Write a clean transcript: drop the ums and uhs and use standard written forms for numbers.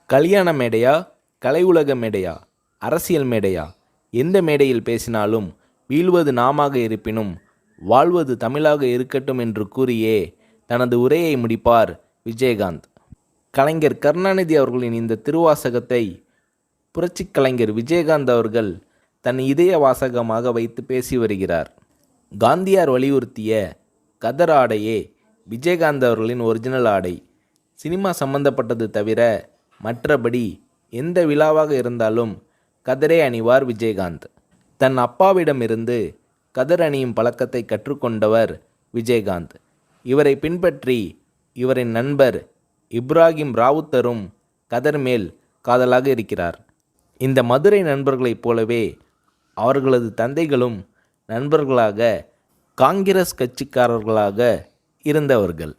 கல்யாண மேடையா, கலை உலக மேடையா, அரசியல் மேடையா, எந்த மேடையில் பேசினாலும் வீழ்வது நாமாக இருப்பினும் வாழ்வது தமிழாக இருக்கட்டும் என்று கூறியே தனது உரையை முடிப்பார் விஜயகாந்த். கலைஞர் கருணாநிதி அவர்களின் இந்த திருவாசகத்தை புரட்சிக் கலைஞர் விஜயகாந்த் அவர்கள் தன் இதய வாசகமாக வைத்து பேசி வருகிறார். காந்தியார் வலியுறுத்திய கதர் ஆடையே விஜயகாந்த் அவர்களின் ஒரிஜினல் ஆடை. சினிமா சம்பந்தப்பட்டது தவிர மற்றபடி எந்த விழாவாக இருந்தாலும் கதரே அணிவார் விஜயகாந்த். தன் அப்பாவிடமிருந்து கதர் அணியும் பழக்கத்தை கற்றுக்கொண்டவர் விஜயகாந்த். இவரை பின்பற்றி இவரின் நண்பர் இப்ராஹிம் ராவுத்தரும் கதர் மேல் காதலாக இருக்கிறார். இந்த மதுரை நண்பர்களைப் போலவே அவர்களது தந்தைகளும் நண்பர்களாக காங்கிரஸ் கட்சிக்காரர்களாக இருந்தவர்கள்.